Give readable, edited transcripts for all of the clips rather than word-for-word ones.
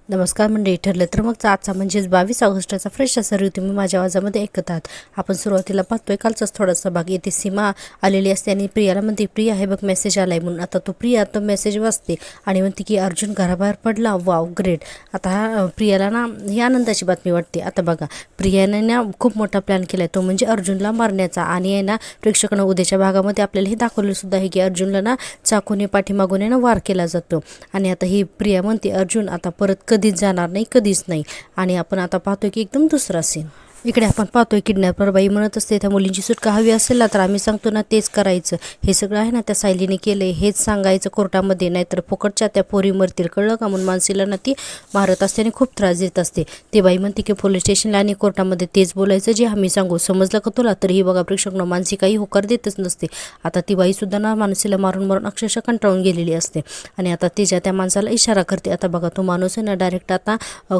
नमस्कार मंडळी, ठरलं तर मग आजचा म्हणजेच 22 ऑगस्टचा फ्रेश असा रिव्ह्यू तुम्ही माझ्या आवाजामध्ये ऐकत आहात. आपण सुरुवातीला पाहतोय कालचाच थोडासा भाग. येथे सीमा आलेली असते आणि प्रियाला म्हणते, प्रिया हे बघ मेसेज आलाय म्हणून. आता प्रिया तो मेसेज वाचते आणि म्हणते की अर्जुन घराबाहेर पडला, वाव ग्रेट. आता प्रियाला ना ही आनंदाची बातमी वाटते. आता बघा, प्रियाने ना खूप मोठा प्लॅन केलाय, तो म्हणजे अर्जुनला मारण्याचा. आणि आहे ना प्रेक्षकांना उद्याच्या भागामध्ये आपल्याला हे दाखवलं सुद्धा आहे की अर्जुनला ना चाकूने पाठीमागून ना वार केला जातो. आणि आता ही प्रिया म्हणते, अर्जुन आता परत कधीच जाणार नाही, कधीच नाही. आणि आपण आता पाहतोय की एकदम दुसरा सीन. इकडे आपण पाहतोय किडनॅपर बाई म्हणत असते, त्या मुलींची सुटका हवी असेल ना तर आम्ही सांगतो ना तेच करायचं. हे सगळं आहे ना त्या सायलीने केलंय, हेच सांगायचं कोर्टामध्ये, नाहीतर फुकटच्या त्या पोरी मरतील, कळलं का. म्हणून मानसीला ना ती मारत असते आणि खूप त्रास देत असते. ते बाई म्हणते की पोलीस स्टेशनला आणि कोर्टामध्ये तेच बोलायचं जे आम्ही सांगू, समजलं का तुला. तर ही बघा प्रेक्षकांना मानसी काही होकार देतच नसते. आता ती बाई सुद्धा ना मानसीला मारून मारून अक्षरशः कंटाळून गेलेली असते. आणि आता तिच्या त्या माणसाला इशारा करते. आता बघा तो माणूस आहे ना डायरेक्ट आता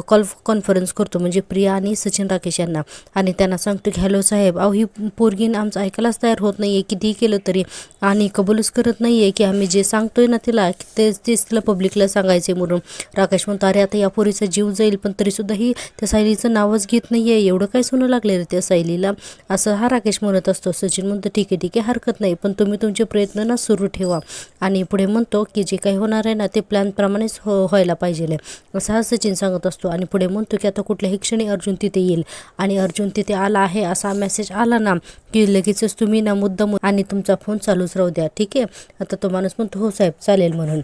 कॉन्फरन्स करतो, म्हणजे प्रिया आणि सचिन राकेश यांना. आणि त्यांना सांगतो की हॅलो साहेब, अहो ही पोरगीन आमचं ऐकायलाच तयार होत नाही आहे, कितीही केलं तरी. आणि कबूलच करत नाही आहे की आम्ही जे सांगतोय ना तिला तेच तिला पब्लिकला सांगायचे म्हणून. राकेश म्हणतो, अरे आता या पोरीचा जीव जाईल, पण तरीसुद्धा ही त्या सायलीचं नावच घेत नाही आहे, एवढं काय सुनं लागले रे त्या सायलीला, असं हा राकेश म्हणत असतो. सचिन म्हणतो, ठीक आहे हरकत नाही, पण तुम्ही तुमचे प्रयत्न ना सुरू ठेवा. आणि पुढे म्हणतो की जे काही होणार आहे ना ते प्लॅनप्रमाणेच व्हायला पाहिजे, असं हा सचिन सांगत असतो. आणि पुढे म्हणतो की आता कुठल्याही क्षणी अर्जुन तिथे येईल. आणि अर्जुन तिथे आला आहे असा मेसेज आला ना की लगेचच तुम्ही ना मुद्दाम आणि तुमचा फोन चालूच राहू द्या, ठीक आहे. आता तो माणूस म्हणतो, हो साहेब चालेल म्हणून.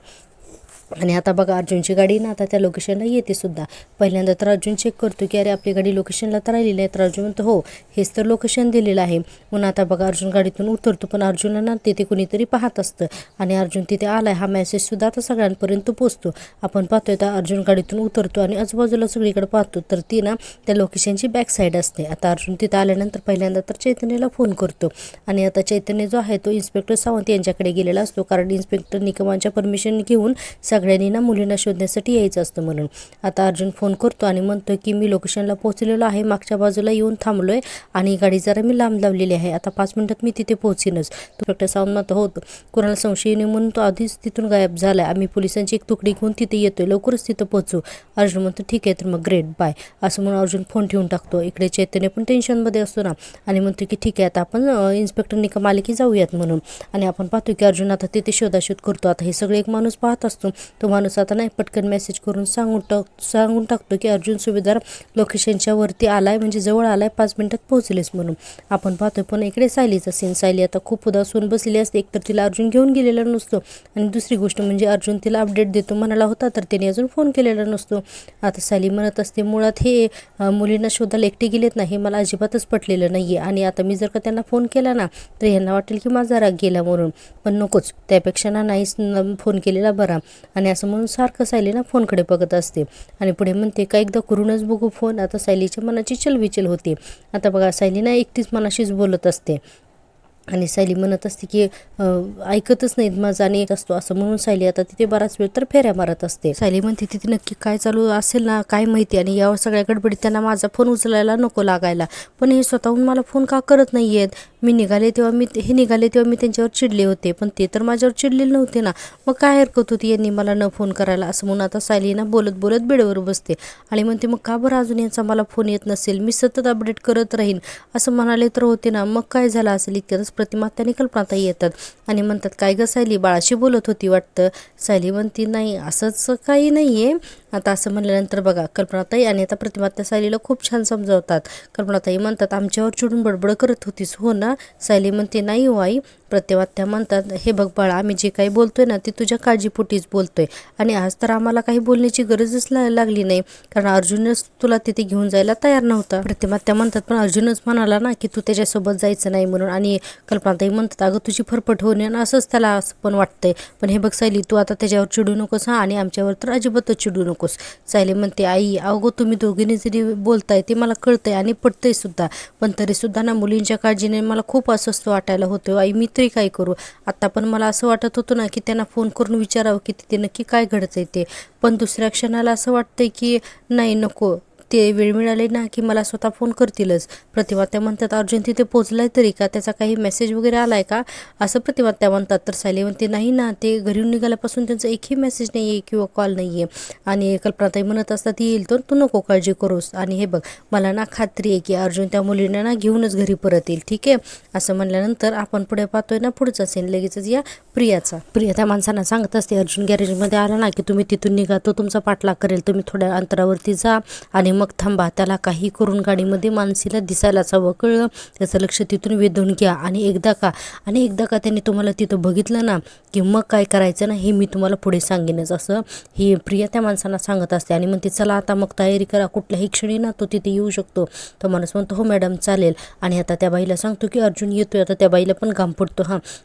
आणि आता बघा अर्जुनची गाडी ना आता त्या लोकेशनला येते सुद्धा. पहिल्यांदा तर अर्जुन चेक करतो की अरे आपली गाडी लोकेशनला तर आलेली नाही. तर अर्जुन म्हणतो, हो हेच तर लोकेशन दिलेलं आहे. म्हणून आता बघा अर्जुन गाडीतून उतरतो, पण अर्जुनला ना तिथे कुणीतरी पाहत असतं. आणि अर्जुन तिथे आलाय हा मेसेज सुद्धा आता सगळ्यांपर्यंत पोचतो. आपण पाहतोय तर अर्जुन गाडीतून उतरतो आणि आजूबाजूला सगळीकडे पाहतो, तर ती ना त्या लोकेशनची बॅक साईड असते. आता अर्जुन तिथे आल्यानंतर पहिल्यांदा तर चैतन्यला फोन करतो. आणि आता चैतन्य जो आहे तो इन्स्पेक्टर सावंत यांच्याकडे गेलेला असतो, कारण इन्स्पेक्टर निकमांच्या परमिशन घेऊन सगळ्यांनी ना मुलींना शोधण्यासाठी यायचं असतं म्हणून. आता अर्जुन फोन करतो आणि म्हणतो की मी लोकेशनला पोहोचलेलो आहे, मागच्या बाजूला येऊन थांबलोय आणि गाडी जरा मी लांब लावलेली आहे, आता 5 मिनिटात मी तिथे पोहोचीनच. तो डॉक्टर सावंत म्हणतो, हो कोणाला संशय नाही म्हणून तो आधीच तिथून गायब झालाय, आम्ही पोलिसांची एक तुकडी घेऊन तिथे येतोय, लवकरच तिथं पोहोचू. अर्जुन म्हणतो, ठीक आहे तर मग ग्रेट बाय, असं म्हणून अर्जुन फोन ठेवून टाकतो. इकडे चैतन्य पण टेन्शनमध्ये असतो ना आणि म्हणतो की ठीक आहे आता आपण इन्स्पेक्टर निकम आले की जाऊयात म्हणून. आणि आपण पाहतो की अर्जुन आता तिथे शोधाशोध करतो. आता हे सगळे एक माणूस पाहत असतो. तो माणूस आता नाही पटकन मेसेज करून सांगून टाकतो की अर्जुन सुभेदार लोकेशनच्या वरती आलाय, म्हणजे जवळ आलाय, 5 मिनिटात पोहोचलेच म्हणून. आपण पाहतोय पण इकडे सायलीचा सीन. सायली आता खूप उदास होऊन बसलेली असते. एकतर तिला अर्जुन घेऊन गेलेला नसतो आणि दुसरी गोष्ट म्हणजे अर्जुन तिला अपडेट देतो म्हणाला होता तर त्याने अजून फोन केलेला नसतो. आता सायली म्हणत असते, मुळात हे मुलींना शोधायला एकटे गेलेत ना, हे मला अजिबातच पटलेलं नाही आहे. आणि आता मी जर का त्यांना फोन केला ना तर ह्यांना वाटेल की माझा राग गेला म्हणून, पण नकोच, त्यापेक्षा ना नाहीच फोन केलेला बरा. आणि असं म्हणून सारखं सायली ना फोनकडे बघत असते. आणि पुढे म्हणते का एकदा करूनच बघू फोन. आता सायलीच्या मनाची चलबिचल होते. आता बघा सायली ना एकटीच मनाशीच बोलत असते आणि सायली म्हणत असते की ऐकतच नाहीत माझं आणि येत असतो, असं म्हणून सायली आता तिथे बराच वेळ तर फेऱ्या मारत असते. सायली म्हणते तिथे नक्की काय चालू असेल ना काय माहिती, आणि यावर सगळ्या गडबडीत त्यांना माझा फोन उचलायला नको लागायला, पण हे स्वतःहून मला फोन का करत नाही आहेत. हे निघाले तेव्हा मी त्यांच्यावर चिडले होते, पण ते तर माझ्यावर चिडलेले नव्हते ना, मग काय हरकत होती यांनी मला न फोन करायला. असं म्हणून आता सायली ना बोलत बोलत बेडवर बसते आणि म्हणते, मग का बरं अजून यांचा मला फोन येत नसेल, मी सतत अपडेट करत राहीन असं म्हणाले तर होते ना, मग काय झालं असेल. इतक्यातच प्रतिमा त्याने कल्पनाताई येतात आणि म्हणतात, काय गं सायली, बाळाशी बोलत होती वाटतं. सायली म्हणती, नाही असंच काही नाही आहे. आता असं म्हणल्यानंतर बघा कल्पनाताई आणि आता प्रतिमा त्या सायलीला खूप छान समजावतात. कल्पनाताई म्हणतात, आमच्यावर चिडून बडबड करत होतीस हो ना. सायली म्हणते, नाही हो आई. प्रतिमा म्हणतात, हे बघ बाळा, आम्ही जे काही बोलतोय ना ते तुझ्या काळजीपोटीच बोलतोय आणि आज तर आम्हाला काही बोलण्याची गरजच लागली नाही, कारण अर्जुनच तुला तिथे घेऊन जायला तयार नव्हता. प्रतिमा म्हणतात, पण अर्जुनच म्हणाला ना की तू त्याच्यासोबत जायचं नाही म्हणून. आणि कल्पनाताई म्हणतात, अगं तुझी फरफट होणे ना असंच त्याला असं पण वाटतंय, पण हे बघ सायली, तू आता त्याच्यावर चिडू नकोस हा, आणि आमच्यावर तर अजिबातच चिडू नकोस. सायली म्हणते, आई अगो तुम्ही दोघींनी जरी बोलताय ते मला कळतंय आणि पटतंय सुद्धा, पण तरीसुद्धा ना मुलींच्या काळजीने मला खूप अस्वस्थ वाटायला होतं आई, मी तरी काय करू. आत्ता पण मला असं वाटत होतं ना की त्यांना फोन करून विचारावं की तिथे नक्की काय घडतंय ते, पण दुसऱ्या क्षणाला असं वाटतंय की नाही नको, ते वेळ मिळाली ना की मला स्वतः फोन करतीलच. प्रतिमात्या म्हणतात अर्जुन तिथे पोहोचलाय तरी का, त्याचा काही मेसेज वगैरे आलाय का, असं प्रतिमात्या म्हणतात. तर सायली म्हणते नाही ना, ते घरी निघाल्यापासून त्यांचा एकही मेसेज नाही आहे किंवा कॉल नाही आहे. आणि कल्पनाताई म्हणत असतात येईल तर तू नको काळजी करूस, आणि हे बघ मला ना खात्री आहे की अर्जुन त्या मुलींना ना घेऊनच घरी परत येईल, ठीक आहे. असं म्हणल्यानंतर आपण पुढे पाहतोय ना पुढचा सीन लगेचच या प्रिया त्या माणसांना सांगत असते अर्जुन गॅरेजमध्ये आला ना की तुम्ही तिथून निघा, तो तुमचा पाठलाग करेल, तुम्ही थोड्या अंतरावरती जा आणि मग थांबा, त्याला काही करून गाडीमध्ये मानसीला दिसायलाच हवं, कळलं. त्याचं लक्ष तिथून वेधून घ्या आणि एकदा का त्यांनी तुम्हाला तिथं बघितलं ना की मग काय करायचं ना हे मी तुम्हाला पुढे सांगेनच, असं ही प्रिया त्या माणसांना सांगत असते. आणि म्हणते चला आता मग तयारी करा, कुठल्याही क्षणी ना तो तिथे येऊ शकतो. तो माणूस म्हणतो हो मॅडम चालेल. आणि आता त्या बाईला सांगतो की अर्जुन येतोय. आता त्या बाईला पण घाम फुटतो.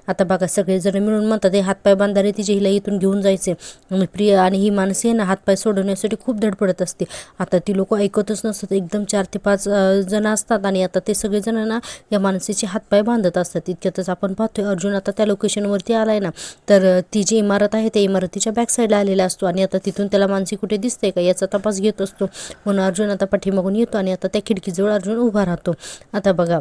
आता बघा सगळेजण मिळून म्हणतात हे हातपाय बांधारे तिचे, हिला इथून घेऊन जायचे. आणि प्रिया आणि ही माणसे ना हातपाय सोडवण्यासाठी खूप धडपडत असते. आता ती लोक ऐकतच नसतात, एकदम 4 ते 5 जण असतात आणि आता ते सगळेजण ना या माणसाचे हातपाय बांधत असतात. इतक्यातच आपण पाहतोय अर्जुन आता त्या लोकेशनवरती आलाय ना, तर ती जी इमारत आहे त्या इमारतीच्या बॅक साईडला आलेला असतो. आणि आता तिथून त्याला मानसी कुठे दिसते का याचा तपास घेत असतो. म्हणून अर्जुन आता पाठीमागून येतो आणि आता त्या खिडकीजवळ अर्जुन उभा राहतो. आता बघा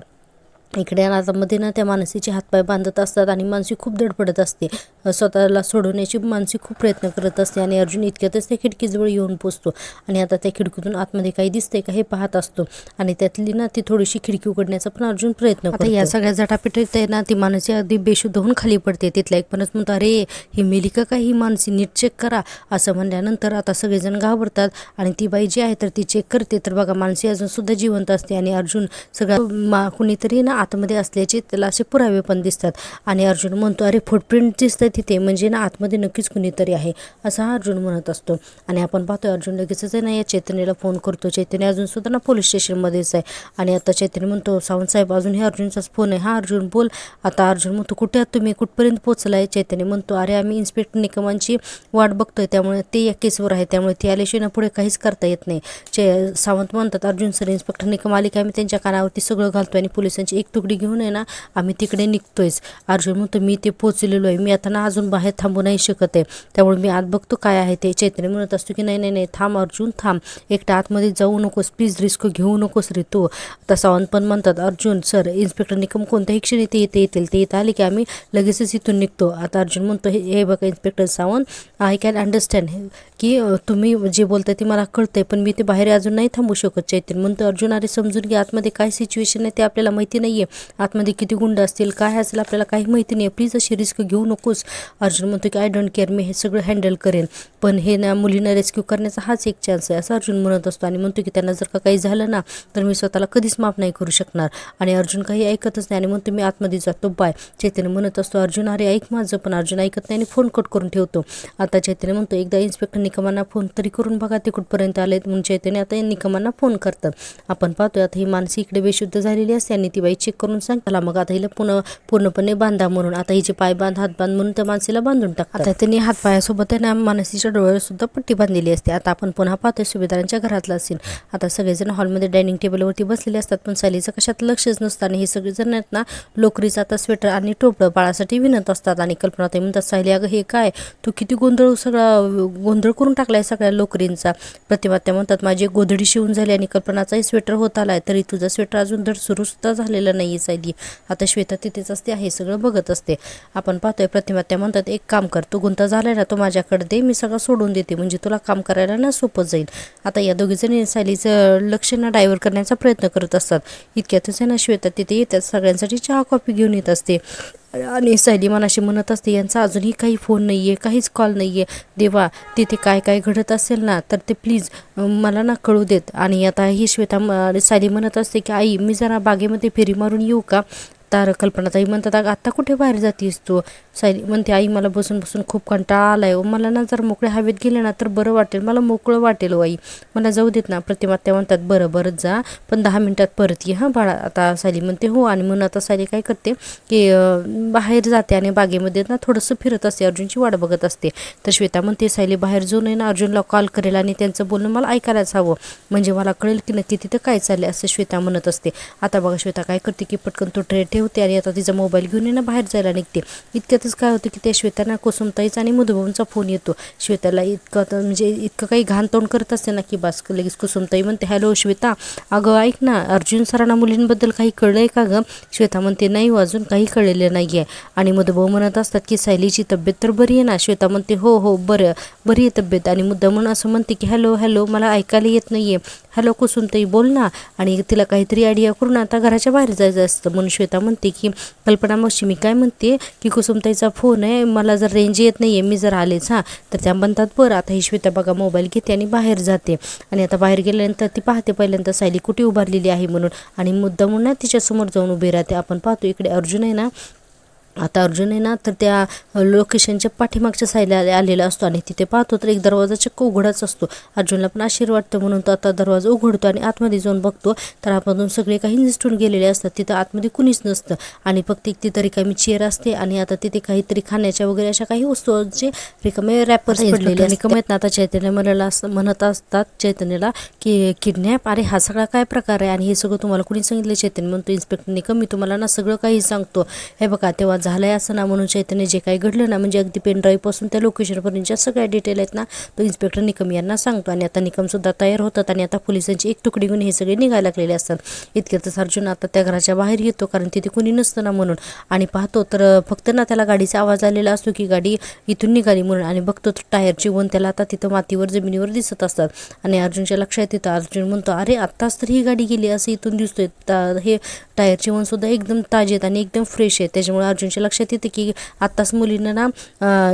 इकडे मध्ये ना त्या मानसीचे हातपाय बांधत असतात आणि मानसी खूप धडपडत असते, स्वतःला सोडवण्याची मानसी खूप प्रयत्न करत असते. आणि अर्जुन इतक्यातच त्या खिडकीजवळ येऊन पोचतो आणि आता त्या खिडकीतून आतमध्ये काही दिसतंय का हे पाहत असतो. आणि त्यातली ना ती थोडीशी खिडकी उघडण्याचा पण अर्जुन प्रयत्न करतो. या सगळ्या जटापिटीत आहे ना ती मानसी अगदी बेशुद्ध होऊन खाली पडते. तिथला एक पणच म्हणतो अरे ही मेली का ही मानसी, नीट चेक करा. असं म्हणल्यानंतर आता सगळेजण घाबरतात आणि ती बाई जी आहे तर ती चेक करते. तर बघा मानसी अजून सुद्धा जिवंत असते आणि अर्जुन सगळं कुणीतरी ना आतमध्ये असल्याचे त्याला असे पुरावे पण दिसतात. आणि अर्जुन म्हणतो अरे फुटप्रिंट दिसतंय तिथे, म्हणजे ना आतमध्ये नक्कीच कुणीतरी आहे, असं हा अर्जुन म्हणत असतो. आणि आपण पाहतोय अर्जुन लगेचच आहे ना या चैतन्याला फोन करतो. चैतन्य अजून सुद्धा ना पोलीस स्टेशनमध्येच आहे. आणि आता चैतन्य म्हणतो सावंतसाहेब अजून हे अर्जुनचाच फोन आहे. हा अर्जुन बोल. आता अर्जुन म्हणतो कुठे आहात तुम्ही, कुठपर्यंत पोहोचलाय. चैतन्य म्हणतो अरे आम्ही इन्स्पेक्टर निकमांची वाट बघतोय, त्यामुळे ते या केसवर आहे, त्यामुळे ते आल्याशिवाय ना पुढे काहीच करता येत नाही. सावंत म्हणतात अर्जुन सर इन्स्पेक्टर निकम आले की आम्ही त्यांच्या कानावरती सगळं घालतोय आणि पोलिसांची एक तुकडी घेऊन आहे ना आम्ही तिकडे निघतोयच. अर्जुन म्हणतो मी ते पोचलेलो आहे, मी आता ना अजून बाहेर थांबू नाही शकत आहे, त्यामुळे मी आत बघतो काय आहे ते. चैतन्य म्हणत असतो की नाही थांब अर्जुन थांब, एकटा आतमध्ये जाऊ नकोस प्लीज, रिस्क घेऊ नकोस रे तू. आता सावंत पण म्हणतात अर्जुन सर इन्स्पेक्टर निकम कोणत्याही क्षणी ते येतील, ते इथं आले की आम्ही लगेचच इथून निघतो. आता अर्जुन म्हणतो हे बघा inspector Sawant I can understand की तुम्ही जे बोलताय ते मला कळतंय, पण मी ते बाहेर अजून नाही थांबू शकत. चैतन्य म्हणतो अर्जुन अरे समजून घ्या, आतमध्ये काय सिच्युएशन आहे ते आपल्याला माहिती नाहीये, आतमध्ये किती गुंड असतील काय असेल आपल्याला काही माहिती नाही, प्लीज अशी रिस्क घेऊ नकोस. अर्जुन म्हणतो की आय डोंट केअर, मी हे सगळं हँडल करेन, पण हे ना मुलींना रेस्क्यू करण्याचा हाच एक चान्स आहे असं अर्जुन म्हणत असतो. आणि म्हणतो की त्यांना जर का काही झालं ना तर मी स्वतःला कधीच माफ नाही करू शकणार. आणि अर्जुन काही ऐकतच नाही आणि म्हणतो मी आतमध्ये जातो बाय. चैतन्य म्हणत असतो अर्जुन अरे ऐक माझं, पण अर्जुन ऐकत नाही आणि फोन कट करून ठेवतो. आता चैतन्य म्हणतो एकदा इन्स्पेक्टर निकमांना फोन तरी करून बघा ते कुठपर्यंत आलेत. म्हणून चैतन्य आता निकमांना फोन करतात. आपण पाहतोय आता ही मानसी इकडे बेशुद्ध झालेली असते आणि ती बाई चेक करून सांगताला मग आता हिला पूर्णपणे बांधा म्हणून, आता हिचे पाय बांध हात बांध म्हणून त्या माणसीला बांधून टाकतात. आता त्यांनी हातपायासोबत त्यांना मानसीच्या डोळ्यावर सुद्धा पट्टी बांधलेली असते. आता आपण पुन्हा पाहतोय सुभेदारांच्या घरातला सीन. आता सगळेजण हॉलमध्ये डायनिंग टेबलवरती बसलेले असतात, पण सायलीचं कशात लक्षच नसतं आणि हे सगळेजण आहेत ना लोकरीचा आता स्वेटर आणि टोपलं बाळासाठी विणत असतात. आणि कल्पनाताई म्हणतात सायली अगं हे काय तू किती गोंधळ करून टाकलाय सगळ्या लोकरींचा. प्रतिमात्या म्हणतात माझी गोधडी शिवून झाली आणि कल्पनाचाही स्वेटर होत आलाय, तरी तुझा स्वेटर अजून धड सुरू सुद्धा झालेला नाही सायली. आता श्वेता तिथेच असते हे सगळं बघत असते. आपण पाहतोय प्रतिमात्या म्हणतात एक काम कर, तो गुंता झालाय ना तो माझ्याकडे दे, मी सगळं सोडून देते, म्हणजे तुला काम करायला ना सोपं जाईल. आता या दोघीजणी सायलीचं लक्ष ना डायव्हर्ट करण्याचा प्रयत्न करत असतात. इतक्यातच आहे ना श्वेता तिथे येतात, सगळ्यांसाठी चहा कॉफी घेऊन येत असते. आणि सायली मनाशी म्हणत असते यांचा अजूनही काही फोन नाही आहे, काहीच कॉल नाही आहे, देवा तिथे काय काय घडत असेल ना तर ते प्लीज मला ना कळू देत. आणि आता ही श्वेता सायली म्हणत असते की आई मी जरा बागेमध्ये फेरी मारून येऊ का. तर कल्पनाताई म्हणतात आत्ता कुठे बाहेर जातीस तू. सायली म्हणते आई मला बसून बसून खूप कंटाळा आलाय, मला ना जर मोकळ्या हवेत गेले ना तर बरं वाटेल, मला मोकळं वाटेल आई, मला जाऊ देत ना. प्रतिमात्या म्हणतात बरं जा, पण 10 मिनिटात परत ये हां बाळा. आता सायली म्हणते हो. आणि म्हणून आता सायली काय करते की बाहेर जाते आणि बागेमध्ये ना थोडंसं फिरत असते, अर्जुनची वाट बघत असते. तर श्वेता म्हणते सायली बाहेर जाऊन आहे ना अर्जुनला कॉल करेल आणि त्यांचं बोलणं मला ऐकायलाच हवं, म्हणजे मला कळेल की नक्की तिथं काय चाललंय असं श्वेता म्हणत असते. आता बघा श्वेता काय करते की पटकन तो ट्रे होते आणि आता तिचा मोबाईल घेऊन बाहेर जायला निघते. इतक्यातच काय होतं की त्या श्वेताना कुसुमताईचा आणि मधुभाऊंचा फोन येतो. श्वेताला म्हणजे इतकं काही घाण तोंड करत असते ना की बस लगेच कुसुमताई म्हणते, हॅलो श्वेता, अगं ऐक ना, अर्जुन सरांना मुलींबद्दल काही कळलंय का गं? श्वेता म्हणते, नाही अजून काही कळलेलं नाही आहे. आणि मधुभाऊ म्हणत असतात की सायलीची तब्येत तर बरी आहे ना? श्वेता म्हणते, हो हो बरी आहे तब्येत. आणि मुद्दामून असं म्हणते की हॅलो हॅलो, मला ऐकायला येत नाही आहे, हॅलो कुसुमताई बोल ना. आणि तिला काहीतरी आयडिया करून आता घराच्या बाहेर जायचं असतं. म्हणून श्वेता म्हणते की कल्पना मावशी, मी काय म्हणते की कुसुमताईचा फोन आहे, मला जर रेंज येत नाही आहे, मी जर आलेच तर त्या म्हणतात बरं. आता ही श्वेता बघा मोबाईल घेते आणि बाहेर जाते. आणि आता बाहेर गेल्यानंतर ती पाहते पहिल्यांदा सायली कुठे उभारलेली आहे म्हणून, आणि मुद्दामून ना तिच्यासमोर जाऊन उभी राहते. आपण पाहतो इकडे अर्जुन आहे ना, आता अर्जुन आहे ना तर त्या लोकेशनच्या पाठीमागच्या साईडला आलेला असतो आणि तिथे पाहतो तर एक दरवाजा चक्क उघडाच असतो. अर्जुनला पण आश्चर्य वाटतं म्हणून तो आता दरवाजा उघडतो आणि आतमध्ये जाऊन बघतो तर आतमधून सगळे काही निसटून गेलेले असतात. तिथं आतमध्ये कुणीच नसतं आणि फक्त एक तिथं रिकामी चेअर असते आणि आता तिथे काहीतरी खाण्याच्या वगैरे अशा काही वस्तू जे रिकामे रॅपर्स पडलेले रिकामे आहेत ना. आता चैतन्य म्हणत असतात चैतन्याला की किडनॅप, अरे हा सगळा काय प्रकार आहे आणि हे सगळं तुम्हाला कुणी सांगितलं? चैतन्य म्हणतो, इन्स्पेक्टर निकम, मी तुम्हाला ना सगळं काही सांगतो. हे बघा तेव्हा झालंय असं ना. म्हणून चैतन्य जे काही घडलं ना, म्हणजे अगदी पेनड्राईव्हपासून त्या लोकेशनपर्यंतच्या सगळ्या डिटेल आहेत ना, तो इन्स्पेक्टर निकम यांना सांगतो. आणि आता निकमसुद्धा तयार होतात आणि आता पोलिसांची एक तुकडी घेऊन हे सगळे निघायला लागलेले असतात. इतक्यातच अर्जुन आता त्या घराच्या बाहेर येतो कारण तिथे कुणी नसतं ना म्हणून. आणि पाहतो तर फक्त ना त्याला गाडीचा आवाज आलेला असतो की गाडी इथून निघाली म्हणून. आणि बघतो तर टायरची वन त्याला आता तिथं मातीवर जमिनीवर दिसत असतात. आणि अर्जुनच्या लक्षात येतं. अर्जुन म्हणतो, अरे आत्ताच तर ही गाडी गेली असं इथून दिसतोय. हे टायरची वन सुद्धा एकदम ताजे आहेत आणि एकदम फ्रेश आहे. त्याच्यामुळे अर्जुनच्या लक्षात येते की आत्ताच मुलींना ना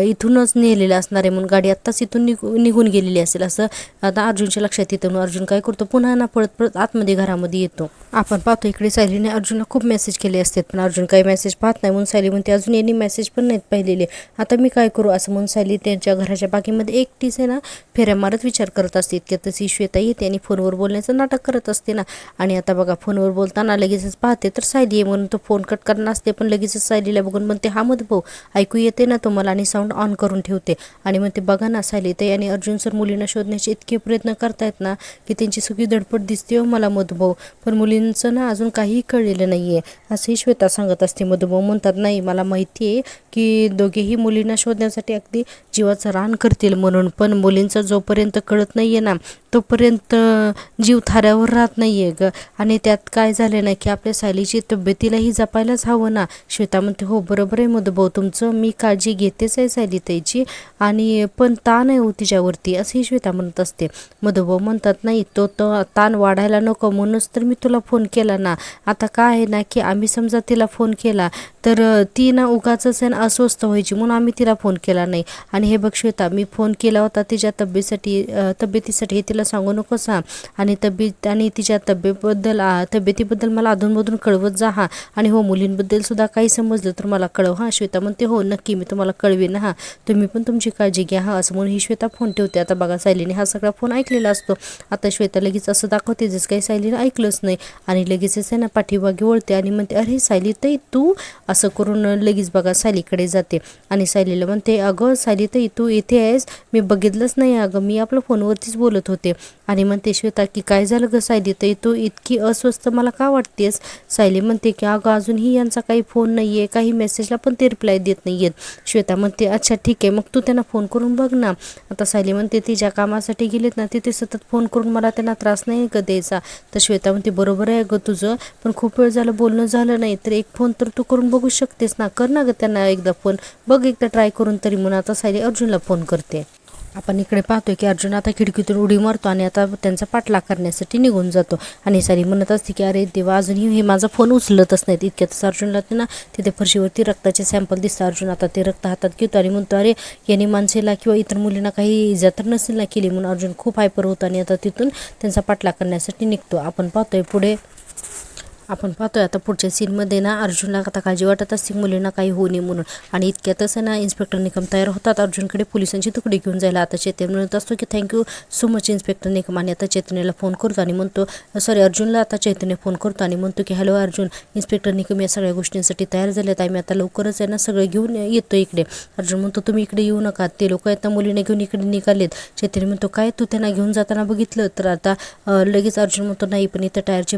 इथूनच नेलेलं असणार आहे म्हणून, गाडी आत्ताच इथून निघून गेलेली असेल असं आता अर्जुनच्या लक्षात येतं. म्हणून अर्जुन काय करतो, पुन्हा ना पळत पळत आतमध्ये घरामध्ये येतो. आपण पाहतो इकडे सायलीने अर्जुनला खूप मेसेज केले असतात पण अर्जुन काही मेसेज पाहत नाही. म्हणून सायली म्हणते, अजून यांनी मेसेज पण नाहीत पाहिलेले, आता मी काय करू? असं म्हणून सायली त्यांच्या घराच्या बागेमध्ये एकटीच आहे ना फेऱ्या मारत विचार करत असते. इतक्यात तशी श्वेता येते आणि फोनवर बोलण्याचं नाटक करत असते ना. आणि आता बघा फोनवर बोलताना लगेचच पाहते तर सायली आहे म्हणून तो फोन कट करणार असते, पण लगेचच सायलीला बघून म्हणते, हा मधुभाऊ ऐकू येते ना तुम्हाला? आणि साऊंड ऑन करून ठेवते आणि म्हणते, बघा ना सायली ताई आणि अर्जुन सर मुलींना शोधण्याचे इतके प्रयत्न करतायत ना की त्यांची सगळी धडपड दिसते हो मला मधुभाऊ, पण मुलींचं ना अजून काहीही कळलेलं नाही आहे असंही श्वेता सांगत असते. मधुभाऊ म्हणतात, नाही मला माहिती आहे की दोघेही मुलींना शोधण्यासाठी अगदी जीवाचं रान करतील म्हणून, पण मुलींचं जोपर्यंत कळत नाही आहे ना तोपर्यंत जीव थाऱ्यावर राहत नाही आहे ग. आणि त्यात काय झालं ना की आपल्या सायलीची तब्येतीलाही जपायलाच हवं ना. श्वेता म्हणते, हो बरोबर आहे मधुभाऊ तुमचं, मी काळजी घेतेच आहे सायलीताईची, आणि पण ताण आहे हो तिच्यावरती असंही श्वेता म्हणत असते. मधुभाऊ म्हणतात, नाही तो ताण वाढायला नको म्हणूनच तर मी तुला फोन केला ना. आता काय आहे ना की आम्ही समजा तिला फोन केला तर ती ना उगाचच आहे ना अस्वस्थ व्हायची म्हणून आम्ही तिला फोन केला नाही. आणि हे बघ श्वेता, मी फोन केला होता तिच्या तब्येतीसाठी हे तिला सांगू नकोस हा. आणि तिच्या तब्येतीबद्दल मला अधूनमधून कळवत जा हा. आणि हो मुलींबद्दल सुद्धा काही समजलं तर मला कळव हा. श्वेता म्हणते, हो नक्की मी तुम्हाला कळवेन हा, तुम्ही पण तुमची काळजी घ्या हा. असं म्हणून ही श्वेता फोन ठेवते. आता बघा सायलीने हा सगळा फोन ऐकलेला असतो. आता श्वेता लगेच असं दाखवते जसं काही सायलीने ऐकलंच नाही आणि लगेचच आहे ना पाठीमागे वळते आणि म्हणते, अरे सायली ताई तू, असं करून लगेच बघा सायलीकडे जाते आणि सायलीला म्हणते, अगं सायली ताई तू इथे आहेस, मी बघितलंच नाही अगं, मी आपलं फोनवरतीच बोलत होते. आणि म्हणते श्वेता की काय झालं गं सायली ताई, तू इतकी अस्वस्थ मला का वाटतेस? सायली म्हणते की अगं अजूनही यांचा काही फोन नाही आहे, काही मेसेजला पण ते रिप्लाय देत नाही आहेत. श्वेता म्हणते, अच्छा ठीक आहे मग तू त्यांना फोन करून बघ ना. आता सायली म्हणते, ती ज्या कामासाठी गेलेत ना तिथे सतत फोन करून मला त्यांना त्रास नाही का द्यायचा. तर श्वेता म्हणते, बरोबर आहे गं तुझं, पण खूप वेळ झालं बोलणं झालं नाही, तर एक फोन तर तू करून बघू शकतेस ना, कर ना गं त्यांना एकदा फोन, बघ एकदा ट्राय करून तरी. म्हणून आता सायली अर्जुनला फोन करते. आपण इकडे पाहतोय की अर्जुन आता खिडकीतून उडी मारतो आणि आता त्यांचा पाठलाग करण्यासाठी निघून जातो. आणि सायली म्हणत असते की अरे देवा अजूनही हे माझा फोन उचलतच नाहीत. इतक्यातच अर्जुनला ना तिथे फरशीवरती रक्ताचे सॅम्पल दिसतं. अर्जुन आता ते रक्त हातात घेतो आणि म्हणतो, अरे याने माणसेला किंवा इतर मुलींना काही इजा तर नसेल ना केली. म्हणून अर्जुन खूप हायपर होतो आणि आता तिथून त्यांचा पाठलाग करण्यासाठी निघतो. आपण पाहतोय आता पुढच्या सीनमध्ये ना अर्जुनला आता काळजी वाटत असते मुलींना काही होऊ नये म्हणून. आणि इतक्यातच ना इन्स्पेक्टर निकम तयार होतात अर्जुनकडे पोलिसांची तुकडी घेऊन जायला. आता चैतन्य म्हणत असतो की thank you so much inspector Nikam. आणि आता चैतन्याला फोन करतो आणि म्हणतो, अर्जुनला आता चैतन्य फोन करतो आणि म्हणतो की हॅलो अर्जुन, इन्स्पेक्टर निकम या सगळ्या गोष्टींसाठी तयार झालेत, आम्ही आता लवकरच आहे ना सगळं घेऊन येतो इकडे. अर्जुन म्हणतो, तुम्ही इकडे येऊ नका, ते लोक आहेत ना मुलीने घेऊन इकडे निघालेत. चैतन्य म्हणतो, काय तू त्यांना घेऊन जाताना बघितलं? तर आता लगेच अर्जुन म्हणतो, नाही पण इथं टायरचे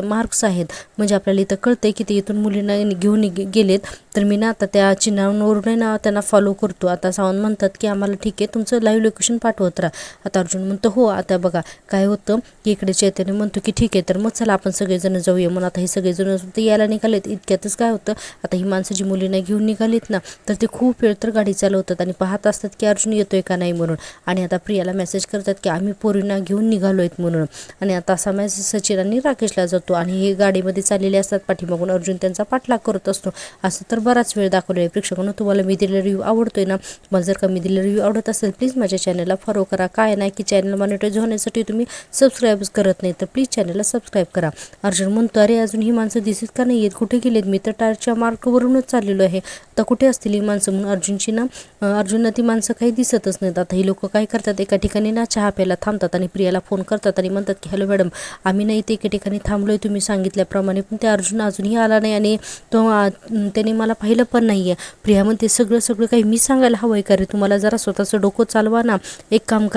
मार्क्स आहेत आहेत. म्हणजे आपल्याला इथं कळतंय की ते इथून मुलींना घेऊन गेलेत. तर मी ना आता त्या चिन्हांवरून ना त्यांना फॉलो करतो. आता सावंत म्हणतात की आम्हाला ठीक आहे, तुमचं लाईव्ह लोकेशन पाठवत राहा. आता अर्जुन म्हणतो हो. आता बघा काय होतं की इकडे चैतन्य म्हणतो की ठीक आहे, तर मग चला आपण सगळेजण जाऊया. म्हणून आता हे सगळेजण यायला निघालेत. इतक्यातच काय होतं, आता ही माणसं जी मुलींना घेऊन निघालीत ना, तर ते खूप वेळ तर गाडी चालवतात आणि पाहत असतात की अर्जुन येतोय का नाही म्हणून. आणि आता प्रियाला मेसेज करतात की आम्ही पोरींना घेऊन निघालोयत म्हणून. आणि आता असा मेसेज सचिन आणि राकेशला जातो आणि हे गाडीमध्ये चाललेले असतात. पाठीमागून अर्जुन त्यांचा पाठलाग करत असतो. असं तर बराच वेळ दाखवलेला आहे. प्रेक्षकांनो, तुम्हाला मी दिलेला रिव्ह्यू आवडतोय ना? तुम्हाला जर का मी दिलेला रिव्ह्यू आवडत असेल प्लीज माझ्या चॅनलला फॉलो करा. काय नाही की चॅनल मॉनिटाईज होण्यासाठी तुम्ही सबस्क्राईब करत नाही, तर प्लीज चॅनलला सबस्क्राईब करा. अर्जुन म्हणतो अरे अजून ही माणसं दिसत का नाही आहेत, कुठे गेलेत? मी तर टायरच्या मार्कवरूनच चाललेलो आहे, आता कुठे असतील ही माणसं? म्हणून अर्जुनला ती माणसं काही दिसतच नाहीत. आता ही लोक काय करतात, एका ठिकाणी ना चहा प्यायला थांबतात आणि प्रियाला फोन करतात आणि म्हणतात की हॅलो मॅडम, आम्ही नाही इथे एका ठिकाणी थांबलोय तुम्ही सांगितल्याप्रमाणे, पण ते अर्जुन अजूनही आला नाही आणि त्याने मला पाहिलं पण नाही आहे. प्रिया म्हणते सगळं काही मी सांगायला हवं आहे का रे तुम्हाला? जरा स्वतःचं डोकं चालवा ना. एक काम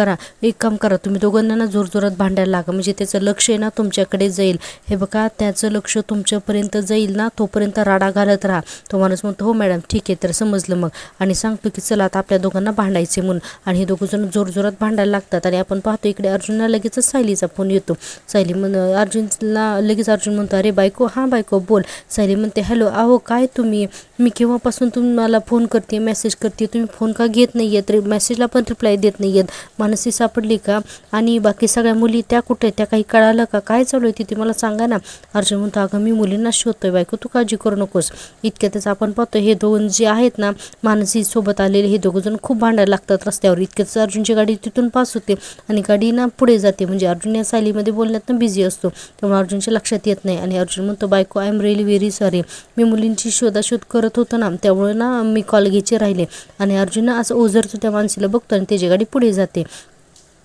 करा तुम्ही दोघांना ना जोरजोरात भांडायला लागा, म्हणजे त्याचं लक्ष आहे ना तुमच्याकडे जाईल. हे बघा, त्याचं लक्ष तुमच्यापर्यंत जाईल ना, तोपर्यंत राडा घालत राहा. तो माणूस म्हणतो हो मॅडम ठीक आहे, तर समजलं मग. आणि सांगतो की चला आता आपल्या दोघांना भांडायचे म्हणून. आणि हे दोघं जण जोरजोरात भांडायला लागतात. आणि आपण पाहतो इकडे अर्जुनला लगेचच सायलीचा फोन येतो. सायली अर्जुनला लगेच अर्जुन म्हणतो अरे बायको, हां बायको बोल. सायली म्हणते हॅलो, अहो काय तुम्ही, मी केव्हापासून तुम्हाला फोन करते, मेसेज करते, तुम्ही फोन का घेत नाही आहेत? मेसेजला पण रिप्लाय देत नाही आहेत. मानसी सापडली का? आणि बाकी सगळ्या मुली त्या कुठे, त्या काही कळालं का? काय चालू आहे तिथे मला सांगा ना. अर्जुन म्हणतो अगं मी मुलींना शोधतोय बायको, तू काळजी करू नकोस. इतक्यातच आपण पाहतो हे दोन जे आहेत ना मानसी सोबत आलेले, हे दोघं जण खूप भांडायला लागतात रस्त्यावर. इतक्यातच अर्जुनची गाडी तिथून पास होते आणि गाडी ना पुढे जाते. म्हणजे अर्जुन या सायलीमध्ये बोलण्यात ना बिझी असतो, त्यामुळे अर्जुनच्या लक्षात येत नाही. आणि अर्जुन म्हणतो बायको I am really very sorry, मी मुलींची शोधाशोध करत होतो ना, त्यामुळे ना मी कॉल घ्यायचे राहिले. आणि अर्जुन असं ओझरतो त्या माणसीला बघतो आणि त्याची गाडी पुढे जाते.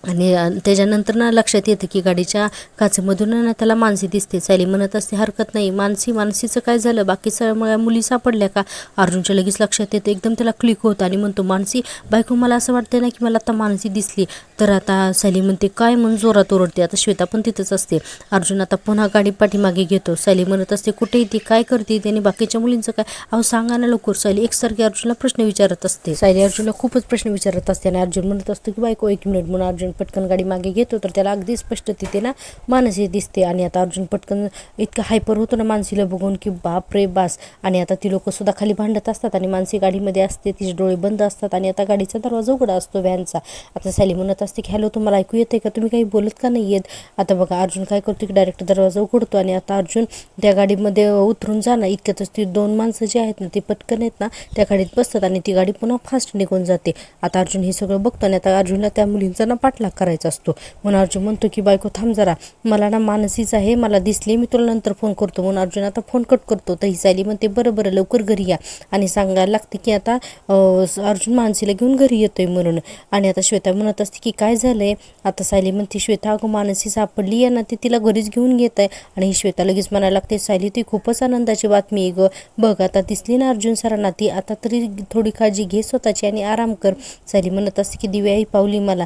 आणि त्याच्यानंतर ना लक्षात येतं की गाडीच्या काचेमधून ना त्याला मानसी दिसते. सायली म्हणत असते हरकत नाही, मानसीचं काय झालं, बाकी सगळ्या मुली सापडल्या का? अर्जुनच्या लगेच लक्षात येतं, एकदम त्याला क्लिक होतं आणि म्हणतो मानसी बायको, मला असं वाटतं ना की मला आता मानसी दिसली. तर आता सायली म्हणते काय म्हणून जोरात ओरडते. आता श्वेता पण तिथंच असते. अर्जुन आता पुन्हा गाडी पाठीमागे घेतो. सायली म्हणत असते कुठे ती, काय करते त्याने, बाकीच्या मुलींचं काय, अहो सांगा ना लवकर. सायली एकसारखी अर्जुनला प्रश्न विचारत असते. सायली अर्जुनला खूपच प्रश्न विचारत असते आणि अर्जुन म्हणत असतो की बायको एक मिनिट. म्हणून अर्जुन पटकन गाडी मागे घेतो तर त्याला अगदी स्पष्ट तिथे ना मानसी दिसते. आणि आता अर्जुन पटकन इतका हायपर होतो ना मानसीला बघून की बाप रे बास. आणि आता ती लोक सुद्धा खाली भांडत असतात आणि मानसी गाडीमध्ये असते, तिचे डोळे बंद असतात आणि आता गाडीचा दरवाजा उघडा असतो व्हॅनचा. आता सायली म्हणत असते की हॅलो, तुम्हाला ऐकू येते का, तुम्ही काही बोलत का नाही येत? आता बघा अर्जुन काय करतो की डायरेक्ट दरवाजा उघडतो आणि आता अर्जुन त्या गाडीमध्ये उतरून जाणं. इतक्यातच ती दोन माणसं जी आहेत ना ती पटकन आहेत ना त्या गाडीत बसतात आणि ती गाडी पुन्हा फास्ट निघून जाते. आता अर्जुन हे सगळं बघतो आणि आता अर्जुनला त्या मुलींचा ना पाठलाग करायचा असतो. म्हणून अर्जुन म्हणतो की बायको थांब जरा, मला ना मानसीच आहे, मला दिसली, मी तुला नंतर फोन करतो. म्हणून अर्जुन आता फोन कट करतो. तर ही सायली म्हणते बरं लवकर घरी या. आणि सांगायला लागते की आता अर्जुन मानसीला घेऊन घरी येतोय म्हणून. आणि आता श्वेता म्हणत असते की काय झालंय? आता सायली म्हणते श्वेता अगं मानसी सापडली आहे ना, ती तिला घरीच घेऊन घेत आहे. आणि ही श्वेता लगेच म्हणायला लागते सायली ती खूपच आनंदाची बातमी आहे गं, बघ आता दिसली ना अर्जुन सरांना, ती आता तरी थोडी काळजी घे स्वतःची आणि आराम कर. सायली म्हणत असते की दिव्याही पावली मला,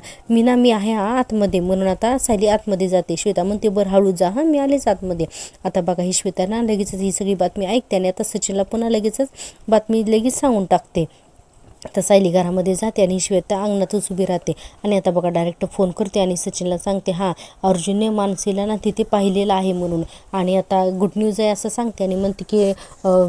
मी आहे आतमध्ये. म्हणून आता सायली आतमध्ये जाते. श्वेता म्हणते बरं हळू जा, हां मी आलेच आतमध्ये. आता बघा ही श्वेता ना लगेचच ही सगळी बातमी ऐकते आणि आता सचिनला पुन्हा लगेचच बातमी लगेच सांगून टाकते. आता सायली घरामध्ये जाते आणि श्वेता अंगणातच उभी राहते. आणि आता बघा डायरेक्ट फोन करते आणि सचिनला सांगते हां अर्जुनने मानसीला ना तिथे पाहिलेलं आहे म्हणून. आणि आता गुड न्यूज आहे असं सांगते आणि म्हणते की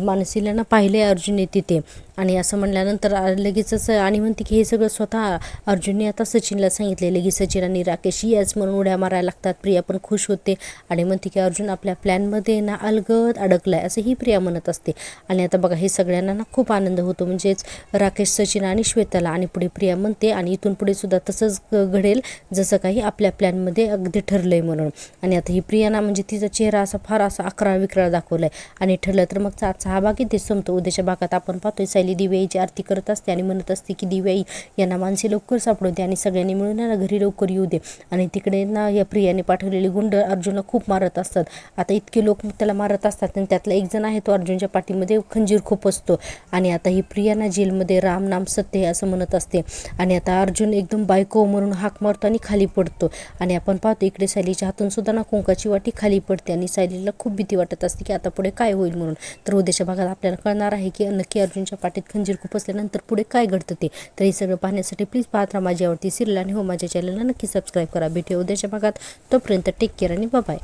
मानसीला ना पाहिले अर्जुनने तिथे. आणि असं म्हणल्यानंतर लगेचच आणि म्हणते की हे सगळं स्वतः अर्जुनने आता सचिनला सांगितले. लगेच सचिन आणि राकेश याच म्हणून उड्या मारायला लागतात. प्रिया पण खुश होते आणि म्हणते की अर्जुन आपल्या प्लॅनमध्ये ना अलगद अडकलाय असं ही प्रिया म्हणत असते. आणि आता बघा हे सगळ्यांना ना खूप आनंद होतो, म्हणजेच राकेश, सचिन आणि श्वेताला. आणि पुढे प्रिया म्हणते आणि इथून पुढे सुद्धा तसंच घडेल जसं काही आपल्या प्लॅनमध्ये अगदी ठरलंय म्हणून. आणि आता ही प्रिया ना म्हणजे तिचा चेहरा असा फार असा अकरा विकरा दाखवलाय. आणि ठरलं तर मग आजचा हा भाग इथे संपतो. उद्याच्या भागात आपण पाहतोय सायली दिव्याईची आरती करत असते आणि म्हणत असते की दिव्याई यांना माणसे लवकर सापडू दे आणि सगळ्यांनी मिळून ना घरी लवकर येऊ दे. आणि तिकडे ना या प्रियाने पाठवलेली गुंड अर्जुनला खूप मारत असतात. आता इतके लोक त्याला मारत असतात आणि त्यातला एक जण आहे तो अर्जुनच्या पाठीमध्ये खंजीर खूप असतो. आणि आता ही प्रिया ना जेलमध्ये राम नाम सत्य आहे असं म्हणत असते. आणि आता अर्जुन एकदम बायको म्हणून हाक मारतो आणि खाली पडतो. आणि आपण पाहतो इकडे सायलीच्या हातून सुद्धा ना कुंकाची वाटी खाली पडते आणि सायलीला खूप भीती वाटत असते की आता पुढे काय होईल म्हणून. तर उद्याच्या भागात आपल्याला कळणार आहे की नक्की अर्जुनच्या पाठीत खंजीर खुपसल्यानंतर पुढे काय घडतं ते. तर हे सगळं पाहण्यासाठी प्लीज पाहत राहा माझी आवडती सिरियल आणि हो माझ्या चॅनलला नक्की सबस्क्राईब करा. भेटूया उद्याच्या भागात. तोपर्यंत टेक केअर आणि बाय.